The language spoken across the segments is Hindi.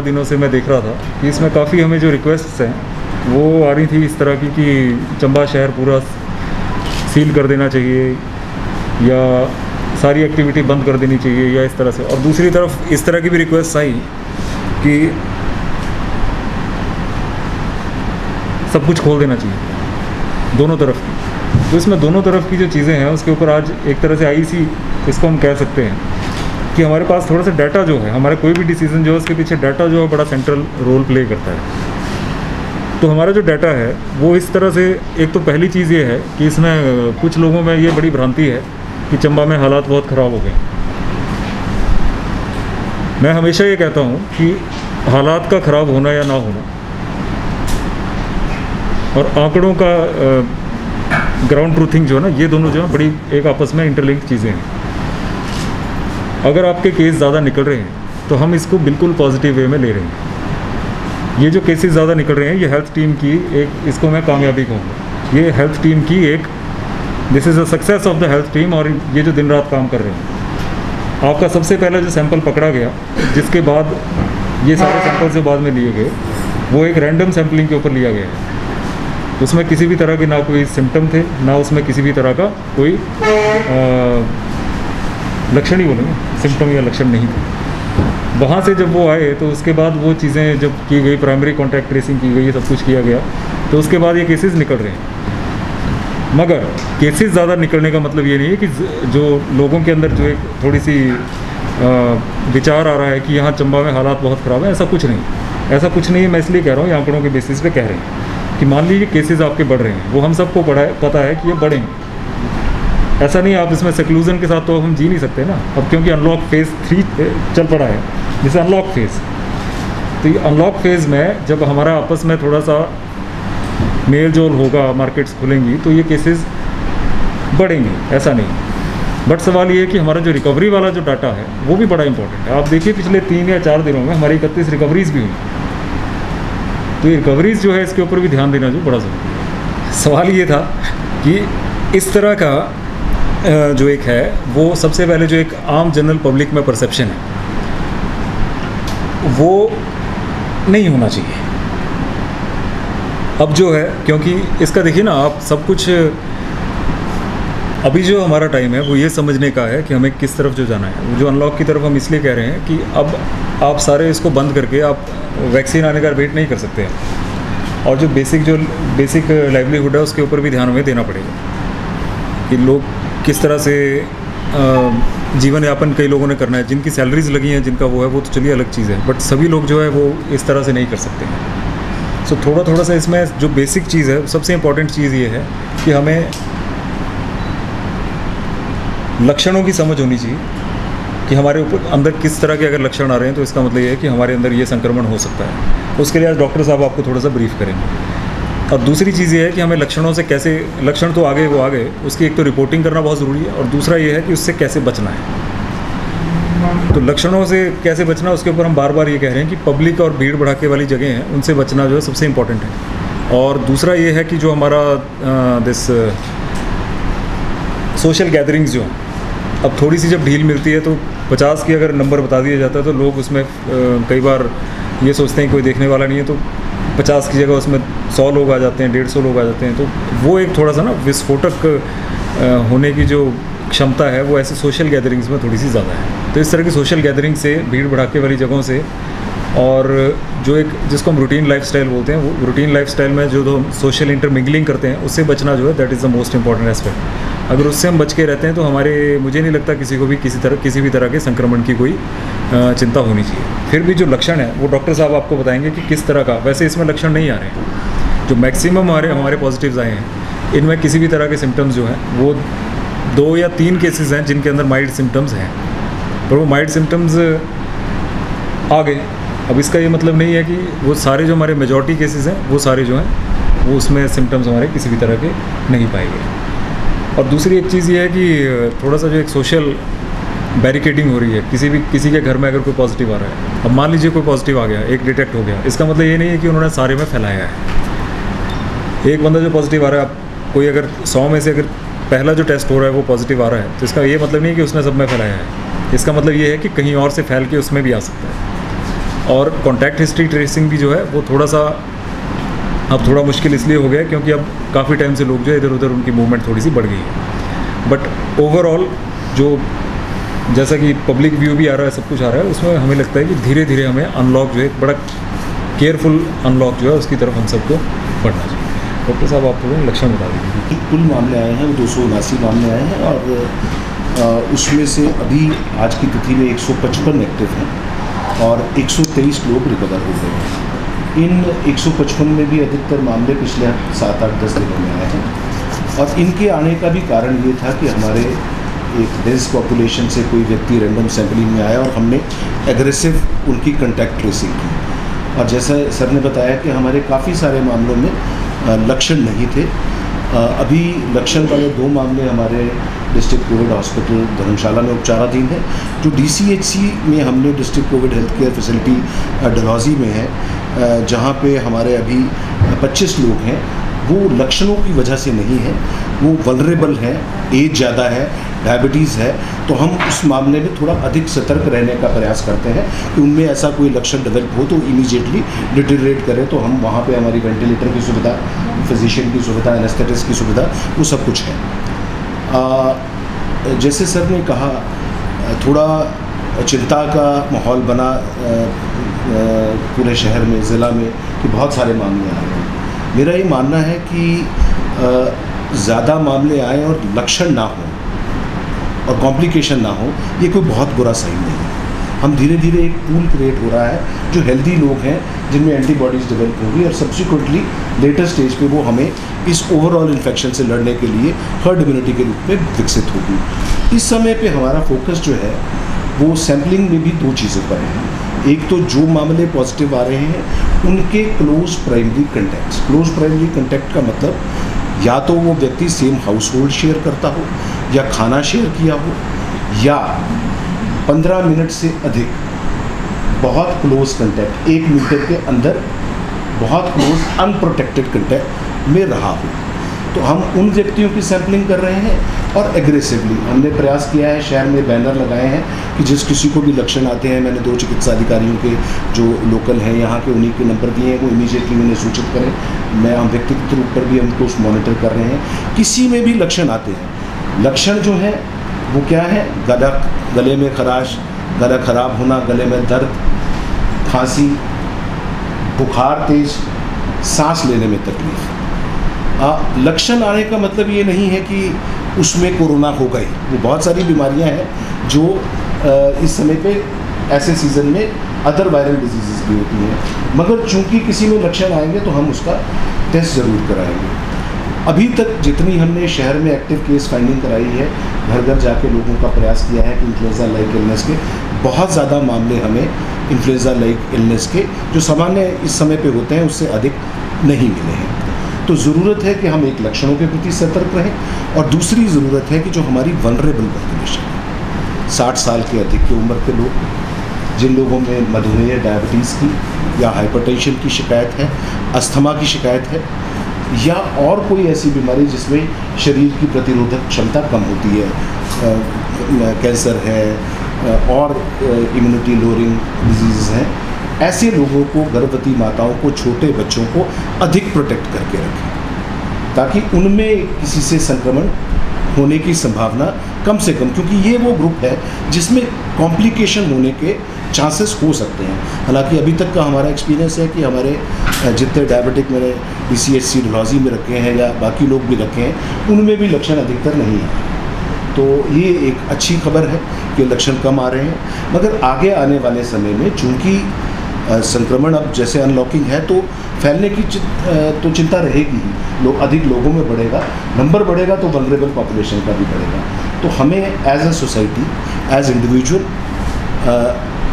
दिनों से मैं देख रहा था कि इसमें काफ़ी हमें जो रिक्वेस्ट्स हैं वो आ रही थी इस तरह की कि चंबा शहर पूरा सील कर देना चाहिए या सारी एक्टिविटी बंद कर देनी चाहिए या इस तरह से। और दूसरी तरफ इस तरह की भी रिक्वेस्ट आई कि सब कुछ खोल देना चाहिए, दोनों तरफ की। तो इसमें दोनों तरफ की जो चीज़ें हैं उसके ऊपर आज एक तरह से आई सी, इसको हम कह सकते हैं कि हमारे पास थोड़ा सा डाटा जो है, हमारे कोई भी डिसीजन जो है उसके पीछे डाटा जो है बड़ा सेंट्रल रोल प्ले करता है। तो हमारा जो डाटा है वो इस तरह से, एक तो पहली चीज़ ये है कि इसमें कुछ लोगों में ये बड़ी भ्रांति है कि चंबा में हालात बहुत ख़राब हो गए। मैं हमेशा ये कहता हूँ कि हालात का ख़राब होना या ना होना और आंकड़ों का ग्राउंड ट्रूथिंग जो है ना, ये दोनों जो है बड़ी एक आपस में इंटरलिंक्ड चीज़ें हैं। अगर आपके केस ज़्यादा निकल रहे हैं तो हम इसको बिल्कुल पॉजिटिव वे में ले रहे हैं। ये जो केसेस ज़्यादा निकल रहे हैं ये हेल्थ टीम की एक, इसको मैं कामयाबी कहूँगा, ये हेल्थ टीम की एक, this is a success of the health team. और ये जो दिन रात काम कर रहे हैं, आपका सबसे पहला जो सैंपल पकड़ा गया, जिसके बाद ये सारे सैंपल जो बाद में लिए गए, वो एक रैंडम सैम्पलिंग के ऊपर लिया गया है। उसमें किसी भी तरह के ना कोई सिम्टम थे, ना उसमें किसी भी तरह का कोई लक्षण ही बोलेंगे, सिम्टम या लक्षण नहीं थे। वहाँ से जब वो आए तो उसके बाद वो चीज़ें जब की गई, प्राइमरी कॉन्टैक्ट ट्रेसिंग की गई, सब कुछ किया गया, तो उसके बाद ये केसेस निकल रहे हैं। मगर केसेस ज़्यादा निकलने का मतलब ये नहीं है कि जो लोगों के अंदर जो एक थोड़ी सी विचार आ रहा है कि यहाँ चंबा में हालात बहुत ख़राब है, ऐसा कुछ नहीं, ऐसा कुछ नहीं है। मैं इसलिए कह रहा हूँ, ये आंकड़ों के बेसिस पे कह रहे हैं कि मान लीजिए केसेस आपके बढ़ रहे हैं, वो हम सबको पता है कि ये बढ़ेंगे। ऐसा नहीं, आप इसमें सेक्लूजन के साथ तो हम जी नहीं सकते ना अब, क्योंकि अनलॉक फेज़ 3 चल पड़ा है, जैसे अनलॉक फेज़। तो ये अनलॉक फेज़ में जब हमारा आपस में थोड़ा सा मेल जोल होगा, मार्केट्स खुलेंगी, तो ये केसेस बढ़ेंगे, ऐसा नहीं। बट सवाल ये है कि हमारा जो रिकवरी वाला जो डाटा है वो भी बड़ा इंपॉर्टेंट है। आप देखिए पिछले 3 या 4 दिनों में हमारी 31 रिकवरीज भी हुई। तो ये रिकवरीज जो है इसके ऊपर भी ध्यान देना जो बड़ा ज़रूरी है। सवाल ये था कि इस तरह का जो एक है वो सबसे पहले जो एक आम जनरल पब्लिक में परसेप्शन है वो नहीं होना चाहिए। अब जो है, क्योंकि इसका देखिए ना, आप सब कुछ अभी जो हमारा टाइम है वो ये समझने का है कि हमें किस तरफ जो जाना है। जो अनलॉक की तरफ हम इसलिए कह रहे हैं कि अब आप सारे इसको बंद करके आप वैक्सीन आने का वेट नहीं कर सकते हैं। और जो बेसिक लाइवलीहुड है उसके ऊपर भी ध्यान हमें देना पड़ेगा कि लोग किस तरह से जीवन यापन कई लोगों ने करना है। जिनकी सैलरीज लगी हैं, जिनका वो है, वो तो चलिए अलग चीज़ है, बट सभी लोग जो है वो इस तरह से नहीं कर सकते हैं। सो थोड़ा सा इसमें जो बेसिक चीज़ है, सबसे इम्पॉर्टेंट चीज़ ये है कि हमें लक्षणों की समझ होनी चाहिए कि हमारे ऊपर अंदर किस तरह के अगर लक्षण आ रहे हैं तो इसका मतलब ये है कि हमारे अंदर ये संक्रमण हो सकता है। उसके लिए आज डॉक्टर साहब आपको थोड़ा सा ब्रीफ करेंगे। और दूसरी चीज़ ये है कि हमें लक्षणों से कैसे, लक्षण तो आगे वो आगे, उसकी एक तो रिपोर्टिंग करना बहुत ज़रूरी है और दूसरा ये है कि उससे कैसे बचना है। तो लक्षणों से कैसे बचना, उसके ऊपर हम बार बार ये कह रहे हैं कि पब्लिक और भीड़ भड़ाके वाली जगह हैं उनसे बचना जो है सबसे इम्पॉर्टेंट है। और दूसरा ये है कि जो हमारा सोशल गैदरिंग्स जो हैं, अब थोड़ी सी जब ढील मिलती है तो 50 की अगर नंबर बता दिया जाता है तो लोग उसमें कई बार ये सोचते हैं कोई देखने वाला नहीं है, तो 50 की जगह उसमें 100 लोग आ जाते हैं, 150 लोग आ जाते हैं। तो वो एक थोड़ा सा ना विस्फोटक होने की जो क्षमता है वो ऐसे सोशल गैदरिंग्स में थोड़ी सी ज़्यादा है। तो इस तरह की सोशल गैदरिंग से, भीड़ भड़ाके वाली जगहों से, और जो एक जिसको हम रूटीन लाइफस्टाइल बोलते हैं, वो रूटीन लाइफस्टाइल में जो हम सोशल इंटरमिंगलिंग करते हैं उससे बचना जो है that is the most important aspect. अगर उससे हम बच के रहते हैं तो मुझे नहीं लगता किसी को भी किसी भी तरह के संक्रमण की कोई चिंता होनी चाहिए। फिर भी जो लक्षण है वो डॉक्टर साहब आपको बताएंगे कि किस तरह का, वैसे इसमें लक्षण नहीं आ रहे हैं। जो मैक्सिमम हमारे पॉजिटिव्स आए हैं इनमें किसी भी तरह के सिम्टम्स जो हैं वो 2 या 3 केसेस हैं जिनके अंदर माइल्ड सिम्टम्स हैं, पर वो माइल्ड सिम्टम्स आ गए। अब इसका ये मतलब नहीं है कि वो सारे जो हमारे मेजॉरिटी केसेस हैं वो सारे जो हैं वो उसमें सिम्टम्स हमारे किसी भी तरह के नहीं पाए गए। और दूसरी एक चीज़ ये है कि थोड़ा सा जो एक सोशल बैरिकेडिंग हो रही है, किसी के घर में अगर कोई पॉजिटिव आ रहा है, अब मान लीजिए कोई पॉजिटिव आ गया, एक डिटेक्ट हो गया, इसका मतलब ये नहीं है कि उन्होंने सारे में फैलाया है। एक बंदा जो पॉजिटिव आ रहा है, कोई अगर 100 में से अगर पहला जो टेस्ट हो रहा है वो पॉजिटिव आ रहा है, तो इसका ये मतलब नहीं है कि उसने सब में फैलाया है। इसका मतलब ये है कि कहीं और से फैल के उसमें भी आ सकता है। और कॉन्टैक्ट हिस्ट्री ट्रेसिंग भी जो है वो थोड़ा सा अब थोड़ा मुश्किल इसलिए हो गया है क्योंकि अब काफ़ी टाइम से लोग जो है इधर उधर उनकी मूवमेंट थोड़ी सी बढ़ गई है। बट ओवरऑल जो जैसा कि पब्लिक व्यू भी आ रहा है, सब कुछ आ रहा है, उसमें हमें लगता है कि धीरे धीरे हमें अनलॉक जो है एक बड़ा केयरफुल अनलॉक जो है उसकी तरफ हम सबको बढ़ना चाहिए। डॉक्टर साहब आप थोड़े लक्षण बता दीजिए। कुल मामले आए हैं वो 279 मामले आए हैं और उसमें से अभी आज की तिथि में 155 एक्टिव हैं और 123 लोग रिकवर हो गए हैं। इन 155 में भी अधिकतर मामले पिछले 7-8-10 दिनों में आए हैं और इनके आने का भी कारण ये था कि हमारे एक डेंस पॉपुलेशन से कोई व्यक्ति रैंडम सैंपलिंग में आया और हमने एग्रेसिव उनकी कंटैक्ट ट्रेसिंग की। और जैसा सर ने बताया कि हमारे काफ़ी सारे मामलों में लक्षण नहीं थे। अभी लक्षण वाले 2 मामले हमारे डिस्ट्रिक्ट कोविड हॉस्पिटल धर्मशाला में उपचाराधीन है। जो DCHC में हमने district Covid health care facility Dalhousie में है, जहाँ पे हमारे अभी 25 लोग हैं, वो लक्षणों की वजह से नहीं है, वो वल्नरेबल हैं, एज ज़्यादा है, डायबिटीज़ है, तो हम उस मामले में थोड़ा अधिक सतर्क रहने का प्रयास करते हैं कि उनमें ऐसा कोई लक्षण डेवलप हो तो इमीडिएटली डिटेरियोरेट करें, तो हम वहाँ पे हमारी वेंटिलेटर की सुविधा, फिजिशियन की सुविधा, एनेस्थेटिस्ट की सुविधा, वो सब कुछ है। जैसे सर ने कहा, थोड़ा चिंता का माहौल बना पूरे शहर में, ज़िला में, कि बहुत सारे मामले आ रहे हैं। मेरा ये मानना है कि ज़्यादा मामले आए और लक्षण ना हो और कॉम्प्लिकेशन ना हो, ये कोई बहुत बुरा साइन नहीं है। हम धीरे धीरे एक पूल क्रिएट हो रहा है जो हेल्दी लोग हैं जिनमें एंटीबॉडीज़ डेवलप होगी और सब्सिक्वेंटली लेटर स्टेज पे वो हमें इस ओवरऑल इन्फेक्शन से लड़ने के लिए हर्ड इम्यूनिटी के रूप में विकसित होगी। इस समय पे हमारा फोकस जो है वो सैम्पलिंग में भी 2 चीज़ों पर है। एक तो जो मामले पॉजिटिव आ रहे हैं उनके close primary contacts. Close primary contact का मतलब या तो वो व्यक्ति सेम हाउस होल्ड शेयर करता हो, या खाना शेयर किया हो, या 15 मिनट से अधिक बहुत क्लोज कंटैक्ट, 1 मीटर के अंदर बहुत क्लोज अनप्रोटेक्टेड कंटैक्ट में रहा हो। तो हम उन व्यक्तियों की सैंपलिंग कर रहे हैं और एग्रेसिवली हमने प्रयास किया है, शहर में बैनर लगाए हैं कि जिस किसी को भी लक्षण आते हैं, मैंने 2 चिकित्सा अधिकारियों के जो लोकल हैं यहाँ के, उन्हीं के नंबर दिए हैं, वो इमीडिएटली उन्हें सूचित करें। मैं हम व्यक्तिगत रूप पर भी हमको मॉनिटर कर रहे हैं। किसी में भी लक्षण आते हैं, लक्षण जो है वो क्या है, गले में खराश, गला खराब होना, गले में दर्द, खांसी, बुखार तेज, सांस लेने में तकलीफ। लक्षण आने का मतलब ये नहीं है कि उसमें कोरोना हो गई। वो बहुत सारी बीमारियां हैं जो इस समय पे ऐसे सीज़न में अदर वायरल डिजीज़ भी होती हैं, मगर चूंकि किसी में लक्षण आएंगे तो हम उसका टेस्ट ज़रूर कराएंगे। अभी तक जितनी हमने शहर में एक्टिव केस फाइंडिंग कराई है, घर घर जाके लोगों का प्रयास किया है कि इन्फ्लुएंजा लाइक इलनेस के बहुत ज़्यादा मामले हमें इन्फ्लुएंजा लाइक इलनेस के जो सामान्य इस समय पे होते हैं उससे अधिक नहीं मिले हैं। तो ज़रूरत है कि हम एक लक्षणों के प्रति सतर्क रहें और दूसरी ज़रूरत है कि जो हमारी वल्नरेबल पॉपुलेशन है, 60 साल के अधिक की उम्र के लोग, जिन लोगों में मधुमेह, डायबिटीज़ की या हाइपरटेंशन की शिकायत है, अस्थमा की शिकायत है, या और कोई ऐसी बीमारी जिसमें शरीर की प्रतिरोधक क्षमता कम होती है, कैंसर है और इम्यूनिटी लोअरिंग डिजीज़ हैं, ऐसे लोगों को, गर्भवती माताओं को, छोटे बच्चों को अधिक प्रोटेक्ट करके रखें ताकि उनमें किसी से संक्रमण होने की संभावना कम से कम, क्योंकि ये वो ग्रुप है जिसमें कॉम्प्लिकेशन होने के चांसेस हो सकते हैं। हालांकि अभी तक का हमारा एक्सपीरियंस है कि हमारे जितने डायबिटिक मैंने DCHC डलहौजी में रखे हैं या बाकी लोग भी रखे हैं, उनमें भी लक्षण अधिकतर नहीं है। तो ये एक अच्छी खबर है कि लक्षण कम आ रहे हैं, मगर आगे आने वाले समय में चूँकि संक्रमण अब जैसे अनलॉकिंग है तो फैलने की तो चिंता रहेगी ही, अधिक लोगों में बढ़ेगा, नंबर बढ़ेगा तो वल्नरेबल पॉपुलेशन का भी बढ़ेगा। तो हमें as a society, as individual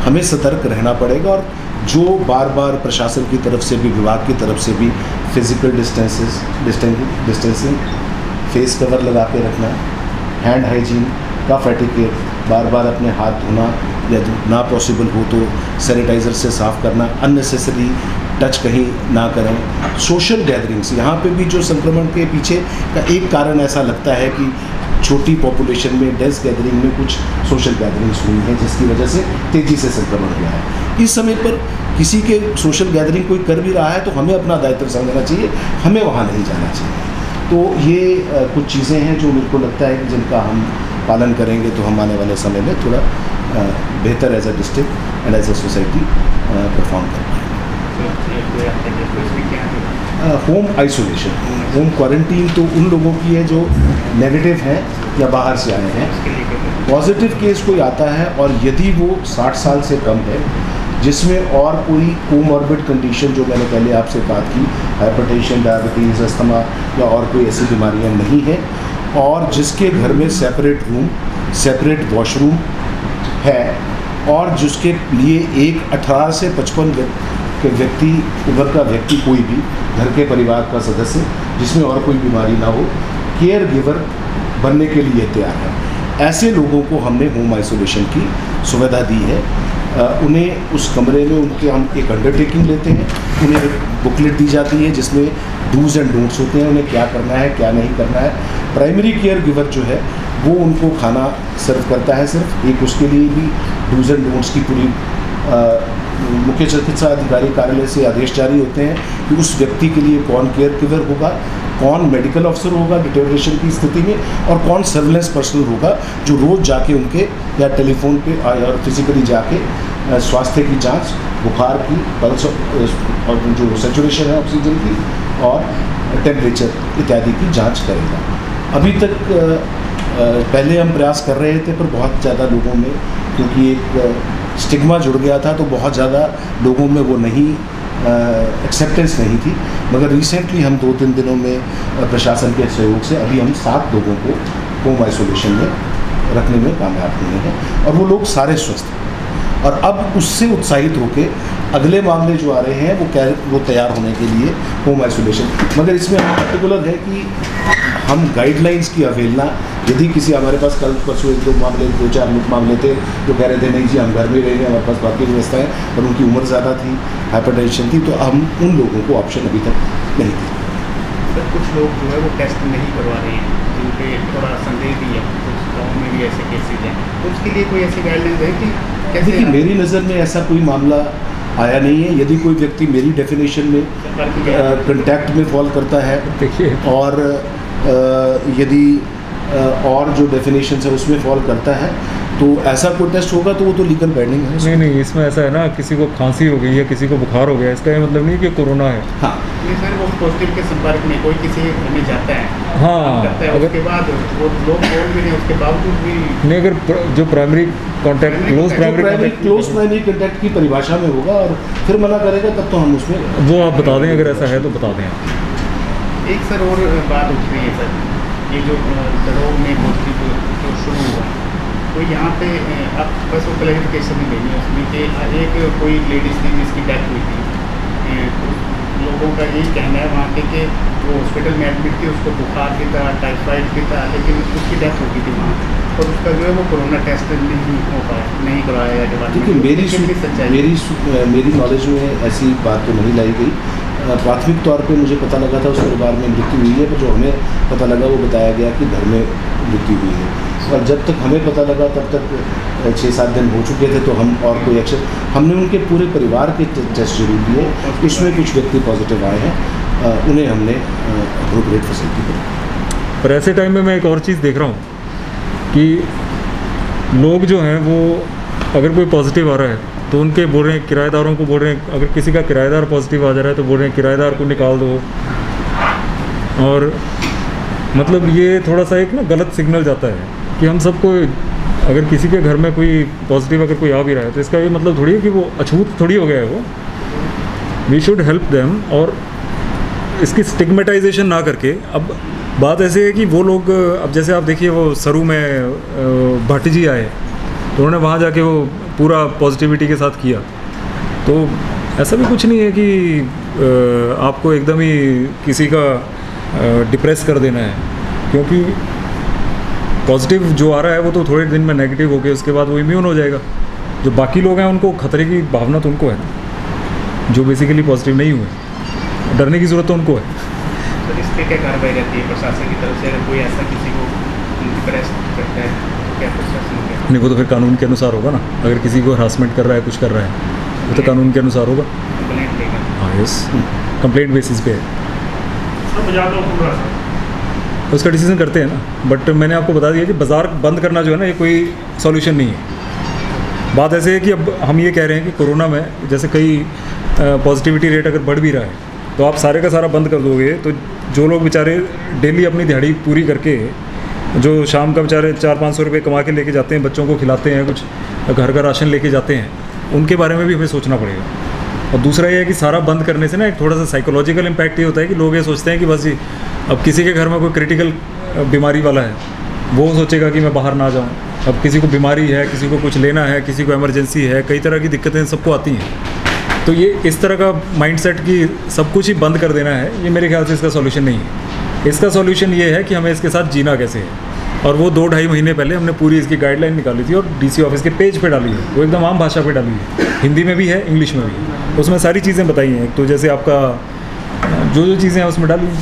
हमें सतर्क रहना पड़ेगा और जो बार बार प्रशासन की तरफ से भी, विभाग की तरफ से भी फिज़िकल डिस्टेंसिंग, फेस कवर लगा के रखना, हैंड हाइजीन, कफ एटिकेट, बार बार अपने हाथ धोना या ना पॉसिबल हो तो सैनिटाइज़र से साफ़ करना, अननेसेसरी टच कहीं ना करें। सोशल गैदरिंग्स, यहाँ पे भी जो संक्रमण के पीछे का एक कारण ऐसा लगता है कि छोटी पॉपुलेशन में डेंस गैदरिंग में कुछ सोशल गैदरिंग्स हुई हैं जिसकी वजह से तेज़ी से संक्रमण हुआ है। इस समय पर किसी के सोशल गैदरिंग कोई कर भी रहा है तो हमें अपना दायित्व समझना चाहिए, हमें वहाँ नहीं जाना चाहिए। तो ये कुछ चीज़ें हैं जो मेरे को लगता है कि जिनका हम पालन करेंगे तो हम आने वाले समय में थोड़ा बेहतर as a district and as a society perform कर पाएंगे। होम आइसोलेशन, होम क्वारंटीन तो उन लोगों की है जो नेगेटिव हैं या बाहर से आए हैं। पॉजिटिव केस कोई आता है और यदि वो 60 साल से कम है, जिसमें और कोई कोमॉर्बिड कंडीशन जो मैंने पहले आपसे बात की, हाइपरटेंशन, डायबिटीज़, अस्थमा या और कोई ऐसी बीमारियां नहीं हैं, और जिसके घर में सेपरेट रूम, सेपरेट वॉशरूम है, और जिसके लिए एक 18 से 55 के व्यक्ति, उम्र का व्यक्ति, कोई भी घर के परिवार का सदस्य जिसमें और कोई बीमारी ना हो, केयर गिवर बनने के लिए तैयार है, ऐसे लोगों को हमने होम आइसोलेशन की सुविधा दी है। उन्हें उस कमरे में उनके हम एक अंडरटेकिंग लेते हैं, उन्हें एक बुकलेट दी जाती है जिसमें डूज एंड डोंट्स होते हैं, उन्हें क्या करना है क्या नहीं करना है। प्राइमरी केयर गिवर जो है वो उनको खाना सर्व करता है सिर्फ, एक उसके लिए भी डूज एंड डोंट्स की पूरी मुख्य चिकित्सा अधिकारी कार्यालय से आदेश जारी होते हैं कि उस व्यक्ति के लिए कौन केयर गिवर होगा, कौन मेडिकल ऑफिसर होगा डिटेरियोरेशन की स्थिति में, और कौन सर्विलेंस पर्सनल होगा जो रोज़ जाके उनके या टेलीफोन पे और फिजिकली जाके स्वास्थ्य की जांच, बुखार की, पल्स और जो सेचुरेशन है ऑक्सीजन की और टेम्परेचर इत्यादि की जांच करेगा। अभी तक पहले हम प्रयास कर रहे थे, पर बहुत ज़्यादा लोगों में, क्योंकि एक स्टिग्मा जुड़ गया था, तो बहुत ज़्यादा लोगों में वो नहीं एक्सेप्टेंस नहीं थी। मगर रिसेंटली हम 2-3 दिनों में प्रशासन के सहयोग से अभी हम 7 लोगों को होम आइसोलेशन में रखने में कामयाब हुए हैं, और वो लोग सारे स्वस्थ हैं। और अब उससे उत्साहित होकर अगले मामले जो आ रहे हैं वो तैयार होने के लिए होम आइसोलेशन। मगर इसमें हम पर्टिकुलर है कि हम गाइडलाइंस की अवहेलना, यदि किसी हमारे पास कल परसों 2-4 मामले थे जो कह रहे थे नहीं जी हम घर में रहेंगे, हमारे पास बाकी व्यवस्था है, और उनकी उम्र ज़्यादा थी, हाइपरटेंशन थी, तो हम उन लोगों को ऑप्शन अभी तक नहीं दी। सर कुछ लोग जो है वो टेस्ट नहीं करवा रहे हैं, जिनके थोड़ा संदेह भी है, कुछ गाँव में भी ऐसे केसेज हैं, तो उसके लिए कोई ऐसी गाइडलाइंस है कि कैसे? देखिए, मेरी नज़र में ऐसा कोई मामला आया नहीं है। यदि कोई व्यक्ति मेरी डेफिनेशन में कंटैक्ट में फॉल करता है, और यदि और जो डेफिनेशन है उसमें फॉल करता है, तो ऐसा कोई टेस्ट होगा तो वो तो लीगल बाइंडिंग है। नहीं, इसमें ऐसा है ना, किसी को खांसी हो गई है, किसी को बुखार हो गया, इसका ये मतलब नहीं कि कोरोना है। हाँ, नहीं सर, वो पॉजिटिव के संपर्क में कोई किसी में जाता है, हाँ, करता है, उसके बाद वो लोग बोल भी नहीं, उसके बावजूद भी नहीं, अगर जो primary contact, close primary contact की परिभाषा में होगा और फिर मना करेगा, तब तो हम उसमें वो आप बता दें, अगर ऐसा है तो बता दें आप। एक सर और बात उठ रही है सर, ये जो दरोग में पॉजिटिव जो शुरू हुआ, तो यहाँ पे अब बस वो क्लैरिफिकेशन ही नहीं है उसमें कि एक कोई लेडीज़ थी जिसकी डेथ हुई थी, तो लोगों का यही कहना है वहाँ के कि वो हॉस्पिटल में एडमिट थी, उसको बुखार भी था, टाइफाइड भी था, लेकिन उसकी डेथ हो गई थी वहाँ, और उसका जो है वो कोरोना टेस्ट नहीं हो पाया, नहीं करवाया गया। देखिए, मेरी नॉलेज में ऐसी बात तो नहीं लाई गई। प्राथमिक तौर पे मुझे पता लगा था उस परिवार में मृत्यु हुई है, पर जो हमें पता लगा वो बताया गया कि घर में मृत्यु हुई है, और जब तक हमें पता लगा तब तक 6-7 दिन हो चुके थे, तो हम और कोई एक्शन, हमने उनके पूरे परिवार के टेस्ट जरूर दिए, उसमें कुछ व्यक्ति पॉजिटिव आए हैं, उन्हें हमने अप्रोप्रिएट फैसिलिटी दी। पर ऐसे टाइम में मैं एक और चीज़ देख रहा हूँ कि लोग जो हैं वो, अगर कोई पॉजिटिव आ रहा है तो उनके बोल रहे हैं, किराएदारों को बोल रहे हैं, अगर किसी का किराएदार पॉजिटिव आ जा रहा है तो बोल रहे हैं किराएदार को निकाल दो। और मतलब ये थोड़ा सा एक ना गलत सिग्नल जाता है कि हम सबको, अगर किसी के घर में कोई पॉजिटिव अगर कोई आ भी रहा है तो इसका ये मतलब थोड़ी है कि वो अछूत थोड़ी हो गया है वो। वी शुड हेल्प देम, और इसकी स्टिग्मेटाइजेशन ना करके। अब बात ऐसी है कि वो लोग, अब जैसे आप देखिए वो सरू में भाटी जी आए तो उन्होंने वहाँ जाके वो पूरा पॉजिटिविटी के साथ किया, तो ऐसा भी कुछ नहीं है कि आपको एकदम ही किसी का डिप्रेस कर देना है, क्योंकि पॉजिटिव जो आ रहा है वो तो थोड़े दिन में नेगेटिव हो गया, उसके बाद वो इम्यून हो जाएगा। जो बाकी लोग हैं उनको खतरे की भावना तो उनको है ना, जो बेसिकली पॉजिटिव नहीं हुए, डरने की ज़रूरत तो उनको है। तो इस पर क्या कार्रवाई रहती है प्रशासन की तरफ से, अगर कोई ऐसा किसी को डिप्रेस करता है, क्या प्रशासन क्या? नहीं, वो तो फिर कानून के अनुसार होगा ना, अगर किसी को हरासमेंट कर रहा है, कुछ कर रहा है वो तो कानून के अनुसार होगा। कंप्लेंट देगा। हाँ यस, कंप्लेंट बेसिस पे है, सर बाजार तो खुल रहा है सर। उसका डिसीजन करते हैं ना। बट मैंने आपको बता दिया कि बाज़ार बंद करना जो है ना, ये कोई सॉल्यूशन नहीं है। बात ऐसे है कि अब हम ये कह रहे हैं कि कोरोना में जैसे कई पॉजिटिविटी रेट अगर बढ़ भी रहा है, तो आप सारे का सारा बंद कर दोगे तो जो लोग बेचारे डेली अपनी दिहाड़ी पूरी करके, जो शाम का बेचारे 400-500 रुपये कमा के लेके जाते हैं, बच्चों को खिलाते हैं, कुछ घर का राशन लेके जाते हैं, उनके बारे में भी हमें सोचना पड़ेगा। और दूसरा ये है कि सारा बंद करने से ना एक थोड़ा सा साइकोलॉजिकल इम्पैक्ट ये होता है कि लोग ये सोचते हैं कि बस जी अब किसी के घर में कोई क्रिटिकल बीमारी वाला है, वो सोचेगा कि मैं बाहर ना जाऊँ। अब किसी को बीमारी है, किसी को कुछ लेना है, किसी को इमरजेंसी है, कई तरह की दिक्कतें सबको आती हैं। तो ये इस तरह का माइंडसेट कि सब कुछ ही बंद कर देना है, ये मेरे ख्याल से इसका सॉल्यूशन नहीं है। इसका सॉल्यूशन ये है कि हमें इसके साथ जीना कैसे है। और वो 2-2.5 महीने पहले हमने पूरी इसकी गाइडलाइन निकाली थी और डीसी ऑफिस के पेज पे डाली है, वो एकदम आम भाषा पे डाली है, हिंदी में भी है, इंग्लिश में भी है। उसमें सारी चीज़ें बताई हैं। तो जैसे आपका जो चीज़ें हैं उसमें डाली हैं,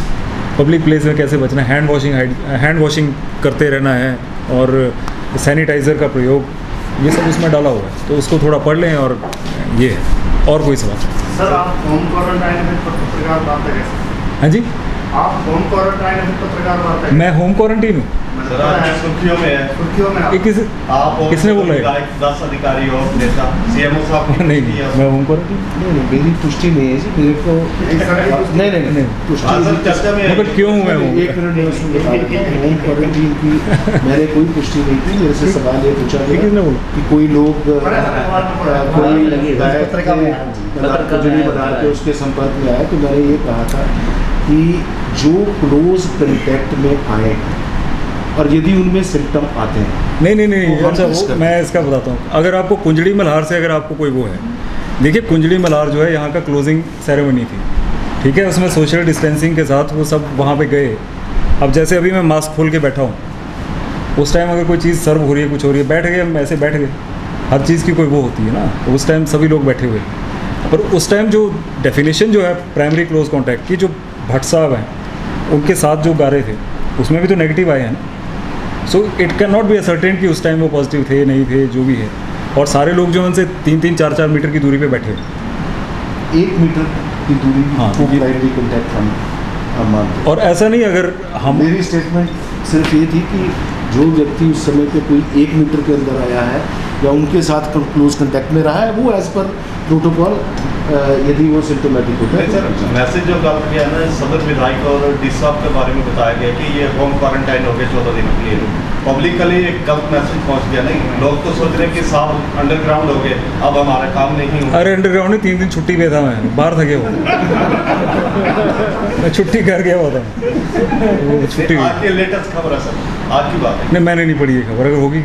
पब्लिक प्लेस में कैसे बचना है, हैंड वॉशिंग करते रहना है, और सैनिटाइज़र का प्रयोग, ये सब उसमें डाला हुआ है। तो उसको थोड़ा पढ़ लें। और ये है, और कोई सवाल? सर आप होम क्वारंटाइन में पत्रकार वार्ता कैसे? हाँ जी, आप होम क्वारंटाइन में पत्रकार वार्ता मैं होम क्वारंटीन हूँ। सर आप सुर्खियों में है, सुर्खियों में ये किसने बोला है? 10 अधिकारी और नेता सीएमओ साहब की नहीं, पुष्टि है। मैं होम क्वारंटीन नहीं, मेरी पुष्टि नहीं है जी, मेरे को नहीं पुष्टि हाँ, सर चर्चा में मतलब क्यों हूँ मैं हूँ? एक मिनट में उसमें बता देता हूँ। होम क्वारंटीन की मैंने कोई पुष्टि नहीं की। मेरे से सवाल ये पूछा ये किसने गया बोला? कि कोई लोग कोई पत्रिका में आया। कजड़ी बना के उसके संपर्क में आए, तो मैंने ये कहा था कि जो क्लोज कंटेक्ट में आए हैं और यदि उनमें सिम्टम आते हैं, नहीं वो हम अच्छा, टेस्ट वो करते मैं इसका बताता हूँ। अगर आपको कुंजड़ी मल्हार से अगर आपको कोई वो है, देखिए कुंजड़ी मल्हार जो है यहाँ का क्लोजिंग सेरेमनी थी, ठीक है, उसमें सोशल डिस्टेंसिंग के साथ वो सब वहाँ पे गए। अब जैसे अभी मैं मास्क खोल के बैठा हूँ, उस टाइम अगर कोई चीज़ सर्व हो रही है, कुछ हो रही है, बैठ गए, हम ऐसे बैठ गए, हर चीज़ की कोई वो होती है ना, तो उस टाइम सभी लोग बैठे हुए। पर उस टाइम जो डेफिनेशन जो है प्राइमरी क्लोज कॉन्टैक्ट की, जो भट्ट साहब हैं उनके साथ जो गा रहे थे, उसमें भी तो नेगेटिव आए हैं ना। So it can not be ascertain कि उस टाइम वो पॉजिटिव थे नहीं थे, जो भी है। और सारे लोग जो उनसे 3-3, 4-4 मीटर की दूरी पे बैठे हैं। 1 मीटर की दूरी हाँ, को प्राइमरी कॉन्टैक्ट हम मानते हैं। और ऐसा नहीं, अगर हम मेरी स्टेटमेंट सिर्फ ये थी कि जो व्यक्ति उस समय पे कोई 1 मीटर के अंदर आया है या उनके साथ क्लोज कंटैक्ट में रहा है, वो एज पर प्रोटोकॉल यदि वो सिम्टोमेटिक होता नहीं सर, है। मैसेज जो गलत गया ना, सदर विधायक और डी साहब के बारे में बताया गया कि ये होम क्वारंटाइन हो गए 14 दिन के लिए। पब्लिकली एक गलत मैसेज पहुंच गया। नहीं, लोग तो सोच रहे हैं कि साहब अंडरग्राउंड हो गए, अब हमारा काम नहीं होगा। अरे अंडरग्राउंड में 3 दिन छुट्टी पे था, मैं बाहर था गया वो मैं छुट्टी कर गया हुआ था, वो छुट्टी हुई। आज की लेटेस्ट खबर है सर, आज की बात है। नहीं, मैंने नहीं पढ़ी ये खबर। अगर होगी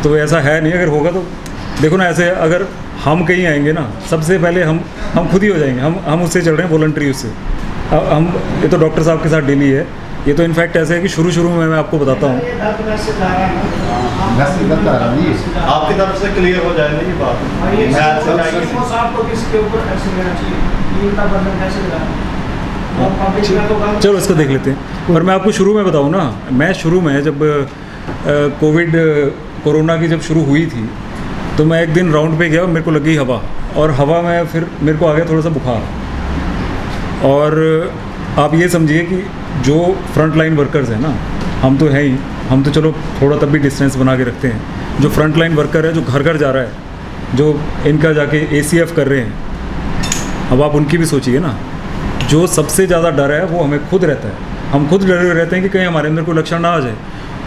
तो ऐसा है नहीं, अगर होगा तो देखो ना, ऐसे अगर हम कहीं आएंगे ना, सबसे पहले हम खुद ही हो जाएंगे। हम उससे चल रहे हैं वॉलंटरी उससे। अब हम ये तो डॉक्टर साहब के साथ डेली है। ये तो इनफैक्ट ऐसे है कि शुरू में मैं आपको बताता हूँ, आपकी तरफ से क्लियर हो जाए ना ये बात। चलो इसको देख लेते हैं। पर मैं आपको शुरू में बताऊँ ना, मैं शुरू में जब कोरोना की जब शुरू हुई थी, तो मैं एक दिन राउंड पे गया, मेरे को लगी हवा, और हवा में फिर मेरे को आ गया थोड़ा सा बुखार। और आप ये समझिए कि जो फ्रंट लाइन वर्कर्स हैं ना, हम तो हैं ही, हम तो चलो थोड़ा तब भी डिस्टेंस बना के रखते हैं। जो फ्रंट लाइन वर्कर है, जो घर घर जा रहा है, जो इनका जाके ACF कर रहे हैं, अब आप उनकी भी सोचिए ना। जो सबसे ज़्यादा डर है वो हमें खुद रहता है। हम खुद डरे हुए रहते हैं कि कहीं हमारे अंदर कोई लक्षण ना आ जाए।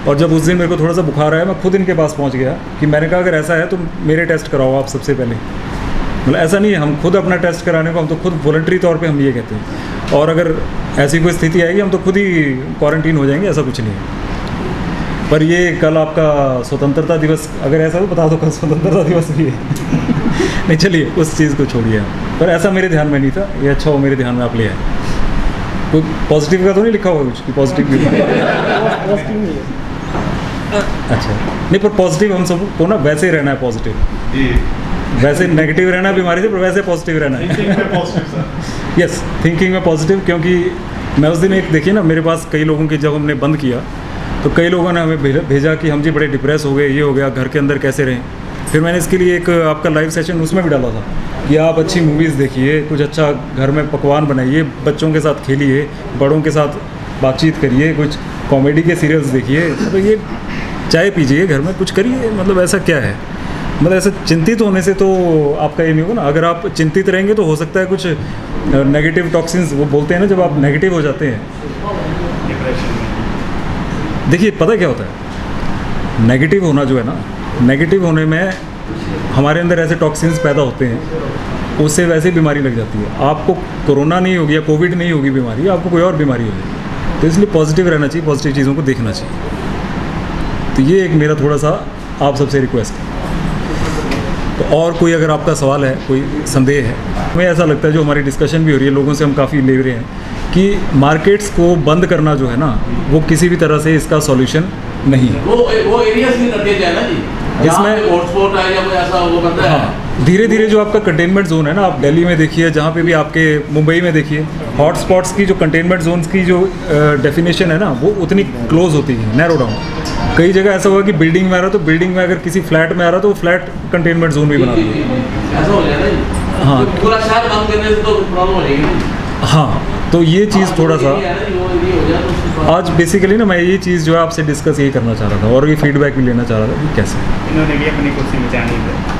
और जब उस दिन मेरे को थोड़ा सा बुखार आया, मैं खुद इनके पास पहुंच गया कि मैंने कहा अगर ऐसा है तो मेरे टेस्ट कराओ आप सबसे पहले। मतलब ऐसा नहीं है, हम खुद अपना टेस्ट कराने को, हम तो खुद वॉलंटरी तौर पे हम ये कहते हैं। और अगर ऐसी कोई स्थिति आएगी, हम तो खुद ही क्वारंटीन हो जाएंगे, ऐसा कुछ नहीं है। पर ये कल आपका स्वतंत्रता दिवस, अगर ऐसा तो बता दो कल स्वतंत्रता दिवस भी है नहीं, चलिए उस चीज़ को छोड़िए। पर ऐसा मेरे ध्यान में नहीं था। ये अच्छा हो मेरे ध्यान में आप ले आए। कोई पॉजिटिव का तो नहीं लिखा हुआ कुछ कि पॉजिटिव भी अच्छा नहीं, पर पॉजिटिव हम सबको ना वैसे ही रहना है, पॉजिटिव जी, वैसे नेगेटिव रहना है बीमारी से, पर वैसे पॉजिटिव रहना है। यस, थिंकिंग में पॉजिटिव। क्योंकि मैं उस दिन एक देखिए ना, मेरे पास कई लोगों की जब हमने बंद किया, तो कई लोगों ने हमें भेजा कि हम जी बड़े डिप्रेस हो गए, ये हो गया, घर के अंदर कैसे रहें। फिर मैंने इसके लिए एक आपका लाइव सेशन उसमें भी डाला था कि आप अच्छी मूवीज़ देखिए, कुछ अच्छा घर में पकवान बनाइए, बच्चों के साथ खेलिए, बड़ों के साथ बातचीत करिए, कुछ कॉमेडी के सीरियल्स देखिए, तो ये चाय पीजिए, घर में कुछ करिए। मतलब ऐसा क्या है, मतलब ऐसे चिंतित होने से तो आपका ये नहीं होगा ना। अगर आप चिंतित रहेंगे तो हो सकता है कुछ नेगेटिव टॉक्सिन्स, वो बोलते हैं ना, जब आप नेगेटिव हो जाते हैं, देखिए पता क्या होता है, नेगेटिव होना जो है ना, नेगेटिव होने में हमारे अंदर ऐसे टॉक्सिन्स पैदा होते हैं, उससे वैसे बीमारी लग जाती है। आपको कोरोना नहीं होगी या कोविड नहीं होगी बीमारी, आपको कोई और बीमारी होगी। तो इसलिए पॉजिटिव रहना चाहिए, पॉजिटिव चीज़ों को देखना चाहिए। तो ये एक मेरा थोड़ा सा आप सबसे रिक्वेस्ट है। तो और कोई अगर आपका सवाल है, कोई संदेह है, हमें ऐसा लगता है जो हमारी डिस्कशन भी हो रही है, लोगों से हम काफ़ी ले रहे हैं कि मार्केट्स को बंद करना जो है ना, वो किसी भी तरह से इसका सॉल्यूशन नहीं है। वो एरियाज नहीं करते जाए ना जी, इसमें हॉटस्पॉट है या कोई ऐसा वो बंद है। हाँ, धीरे धीरे जो आपका कंटेनमेंट जोन है ना, आप दिल्ली में देखिए, जहाँ पे भी आपके मुंबई में देखिए, हॉटस्पॉट्स की जो कंटेनमेंट जोन्स की जो डेफिनेशन है ना, वो उतनी क्लोज होती है, नैरो डाउन। कई जगह ऐसा हुआ कि बिल्डिंग में आ रहा तो बिल्डिंग में, अगर किसी फ्लैट में आ रहा तो वो फ्लैट कंटेनमेंट जोन भी बना दिया। ऐसा हो जाए ना। हाँ, पूरा शहर बंद करने से तो प्रॉब्लम हो जाएगी। हाँ, तो ये चीज़ थोड़ा सा आज बेसिकली ना, मैं ये चीज़ जो है आपसे डिस्कस यही करना चाह रहा था और ये फीडबैक भी लेना चाह रहा था कि कैसे इन्होंने भी अपनी कुर्सी बचानी है।